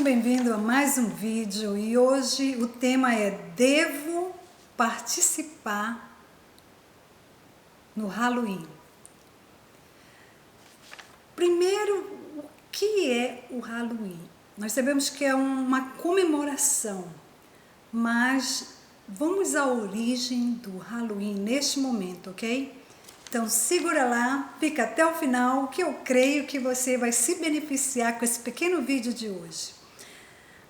bem-vindo a mais um vídeo e hoje o tema é: devo participar no Halloween? Primeiro, o que é o Halloween? Nós sabemos que é uma comemoração, mas vamos à origem do Halloween neste momento, ok? Então segura lá, fica até o final, que eu creio que você vai se beneficiar com esse pequeno vídeo de hoje.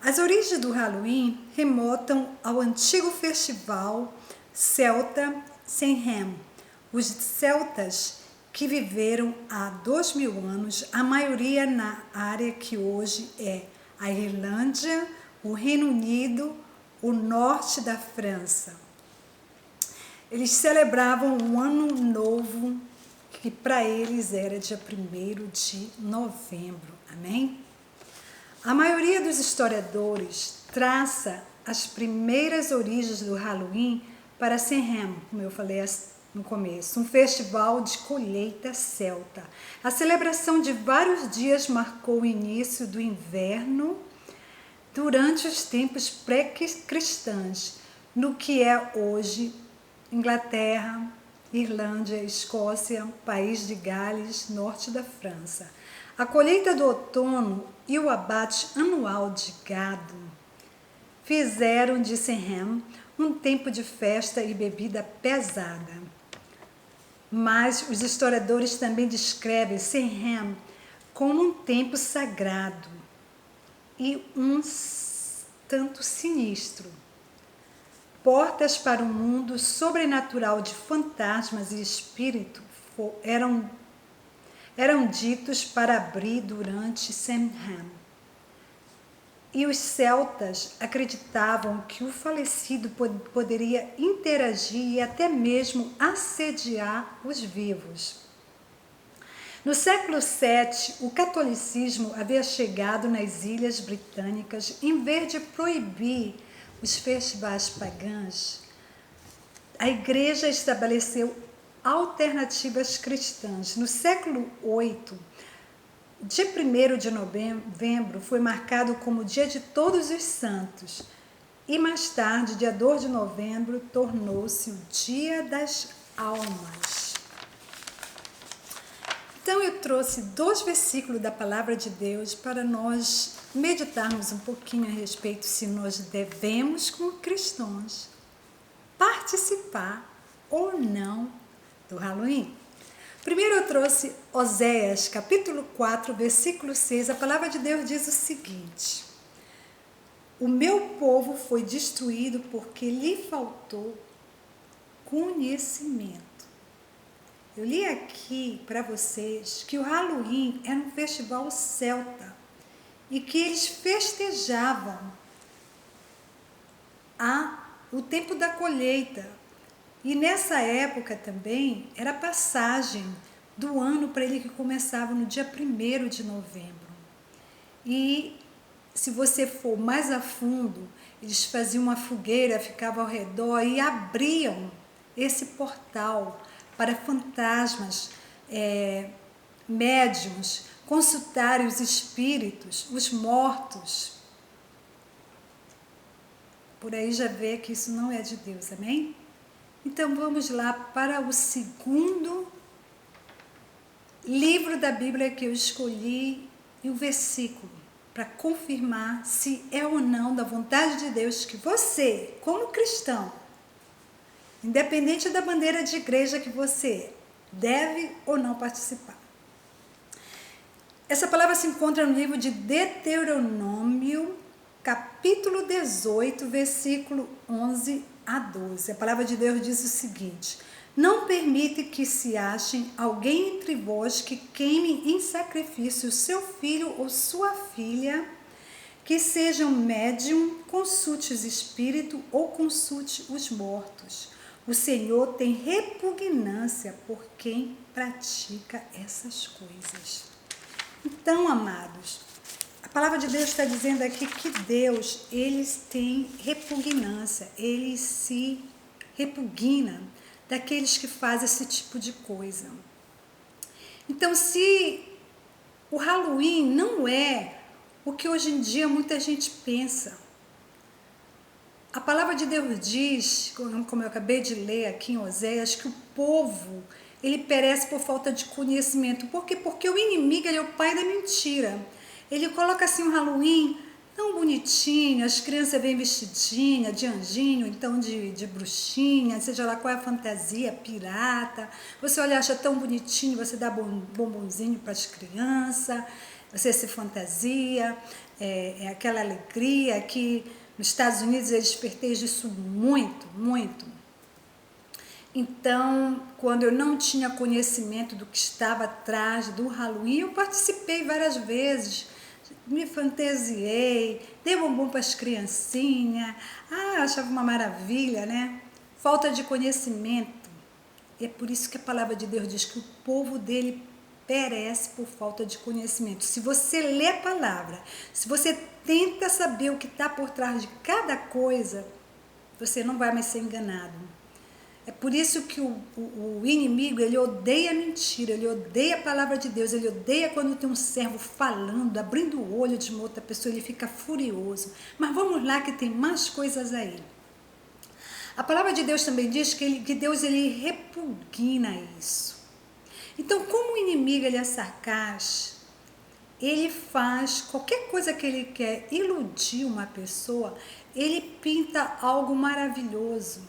As origens do Halloween remontam ao antigo festival celta Samhain. Os celtas que viveram há 2000 anos, a maioria na área que hoje é a Irlândia, o Reino Unido, o norte da França. Eles celebravam um ano novo, que para eles era dia 1º de novembro. Amém? A maioria dos historiadores traça as primeiras origens do Halloween para Samhain, como eu falei no começo, um festival de colheita celta. A celebração de vários dias marcou o início do inverno durante os tempos pré-cristãos, no que é hoje Inglaterra, Irlândia, Escócia, País de Gales, norte da França. A colheita do outono e o abate anual de gado fizeram de Samhain um tempo de festa e bebida pesada. Mas os historiadores também descrevem Samhain como um tempo sagrado e um tanto sinistro. Portas para um mundo sobrenatural de fantasmas e espíritos eram ditos para abrir durante Samhain. E os celtas acreditavam que o falecido poderia interagir e até mesmo assediar os vivos. No século VII, o catolicismo havia chegado nas Ilhas Britânicas. Em vez de proibir os festivais pagãos, a igreja estabeleceu alternativas cristãs. No século VIII, dia 1º de novembro foi marcado como Dia de Todos os Santos e mais tarde, dia 2 de novembro, tornou-se o Dia das Almas. Então eu trouxe 2 versículos da Palavra de Deus para nós meditarmos um pouquinho a respeito se nós devemos, como cristãos, participar ou não do Halloween. Primeiro eu trouxe Oséias, capítulo 4, versículo 6. A palavra de Deus diz o seguinte: o meu povo foi destruído porque lhe faltou conhecimento. Eu li aqui para vocês que o Halloween era um festival celta e que eles festejavam o tempo da colheita. E nessa época também era a passagem do ano para ele, que começava no dia 1º de novembro. E se você for mais a fundo, eles faziam uma fogueira, ficavam ao redor e abriam esse portal para fantasmas, médiuns, consultarem os espíritos, os mortos. Por aí já vê que isso não é de Deus, amém? Então vamos lá para o segundo livro da Bíblia que eu escolhi e o versículo para confirmar se é ou não da vontade de Deus que você, como cristão, independente da bandeira de igreja que você deve ou não participar. Essa palavra se encontra no livro de Deuteronômio, capítulo 18, versículo 11 a 12. A palavra de Deus diz o seguinte: não permite que se achem alguém entre vós que queime em sacrifício seu filho ou sua filha, que seja um médium, consulte os espíritos ou consulte os mortos. O Senhor tem repugnância por quem pratica essas coisas. Então, amados, a palavra de Deus está dizendo aqui que Deus, eles têm repugnância, ele se repugna daqueles que fazem esse tipo de coisa. Então, se o Halloween não é o que hoje em dia muita gente pensa. A palavra de Deus diz, como eu acabei de ler aqui em Oséias, que o povo, ele perece por falta de conhecimento. Por quê? Porque o inimigo, ele é o pai da mentira. Ele coloca assim um Halloween tão bonitinho, as crianças vêm vestidinhas de anjinho, então de bruxinha, seja lá qual é a fantasia, pirata. Você olha, acha tão bonitinho, você dá bombonzinho para as crianças, você se fantasia, é aquela alegria que nos Estados Unidos eles pertejam isso muito, muito. Então, quando eu não tinha conhecimento do que estava atrás do Halloween, eu participei várias vezes, me fantasiei, dei bombom para as criancinhas, achava uma maravilha, né? Falta de conhecimento. E é por isso que a palavra de Deus diz que o povo dele perece por falta de conhecimento. Se você lê a palavra, se você tenta saber o que está por trás de cada coisa, você não vai mais ser enganado. É por isso que o inimigo, ele odeia a mentira, ele odeia a palavra de Deus, ele odeia quando tem um servo falando, abrindo o olho de uma outra pessoa, ele fica furioso. Mas vamos lá que tem mais coisas aí. A palavra de Deus também diz que Deus, ele repugna isso. Então, como o inimigo, ele é sarcástico, ele faz qualquer coisa que ele quer iludir uma pessoa, ele pinta algo maravilhoso.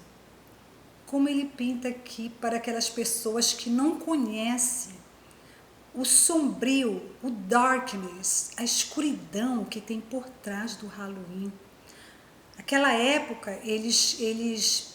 Como ele pinta aqui para aquelas pessoas que não conhecem o sombrio, o darkness, a escuridão que tem por trás do Halloween. Naquela época, eles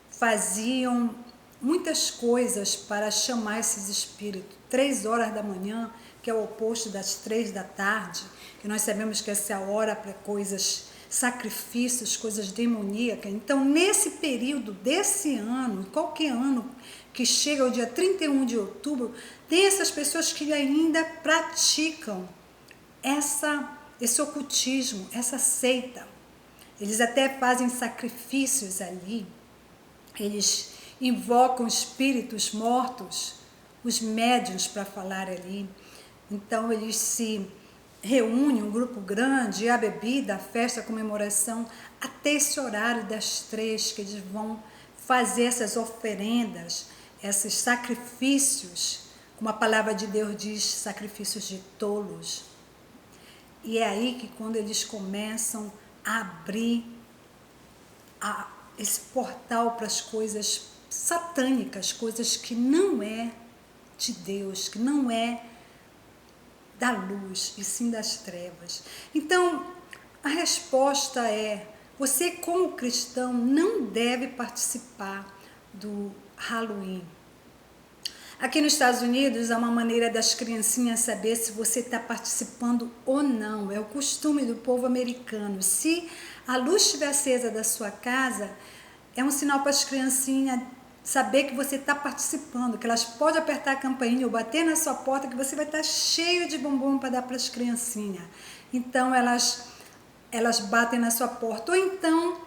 faziam muitas coisas para chamar esses espíritos. 3 horas da manhã, que é o oposto das 3 da tarde, que nós sabemos que essa é a hora para coisas, sacrifícios, coisas demoníacas. Então, nesse período desse ano, qualquer ano que chega ao dia 31 de outubro, tem essas pessoas que ainda praticam esse ocultismo, essa seita. Eles até fazem sacrifícios ali, eles invocam espíritos mortos, os médiuns para falar ali. Então eles se reúnem, um grupo grande, a bebida, a festa, a comemoração, até esse horário das 3, que eles vão fazer essas oferendas, esses sacrifícios, como a palavra de Deus diz, sacrifícios de tolos. E é aí que quando eles começam a abrir esse portal para as coisas satânicas, coisas que não é de Deus, que não é da luz, e sim das trevas. Então, a resposta é: você como cristão não deve participar do Halloween. Aqui nos Estados Unidos, há uma maneira das criancinhas saber se você está participando ou não. É o costume do povo americano. Se a luz estiver acesa da sua casa, é um sinal para as criancinhas saber que você está participando, que elas podem apertar a campainha ou bater na sua porta, que você vai estar cheio de bombom para dar para as criancinhas. Então, elas batem na sua porta. Ou então,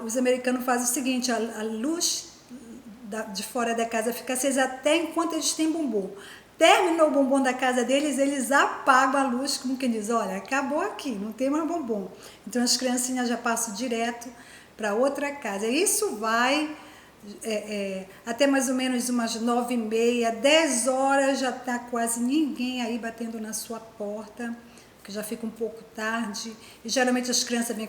os americanos fazem o seguinte: a luz de fora da casa fica acesa até enquanto eles têm bombom. Terminou o bombom da casa deles, eles apagam a luz, como quem diz: olha, acabou aqui, não tem mais bombom. Então as criancinhas já passam direto para outra casa. Isso vai até mais ou menos umas 9h30, 10 horas, já está quase ninguém aí batendo na sua porta, porque já fica um pouco tarde. E geralmente as crianças vêm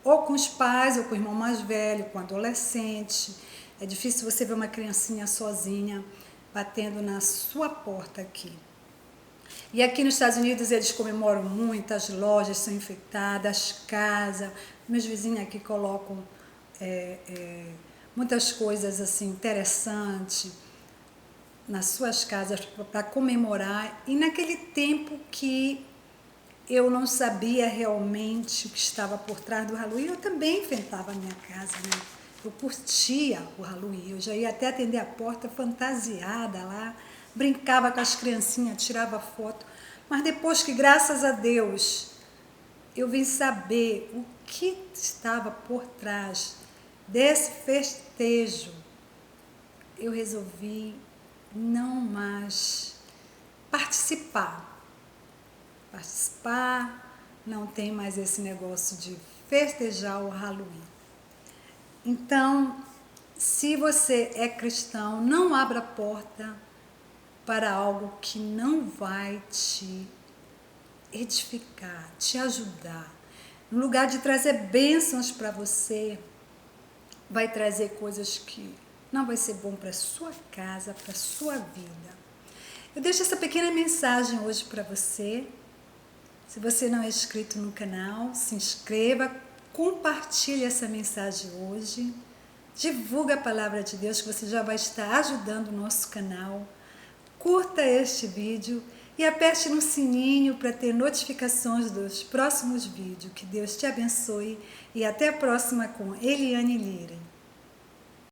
ou com os pais, ou com o irmão mais velho, com o adolescente. É difícil você ver uma criancinha sozinha batendo na sua porta aqui. E aqui nos Estados Unidos eles comemoram muito, as lojas são enfeitadas, as casas. Meus vizinhos aqui colocam muitas coisas assim interessantes nas suas casas para comemorar. E naquele tempo que eu não sabia realmente o que estava por trás do Halloween, eu também enfeitava a minha casa, né? Eu curtia o Halloween, eu já ia até atender a porta fantasiada lá, brincava com as criancinhas, tirava foto. Mas depois que, graças a Deus, eu vim saber o que estava por trás desse festejo, eu resolvi não mais participar. participar, não tem mais esse negócio de festejar o Halloween. Então, se você é cristão, não abra a porta para algo que não vai te edificar, te ajudar. No lugar de trazer bênçãos para você, vai trazer coisas que não vai ser bom para a sua casa, para a sua vida. Eu deixo essa pequena mensagem hoje para você. Se você não é inscrito no canal, se inscreva, compartilhe essa mensagem hoje, divulga a palavra de Deus, que você já vai estar ajudando o nosso canal. Curta este vídeo e aperte no sininho para ter notificações dos próximos vídeos. Que Deus te abençoe e até a próxima com Eliane Lira.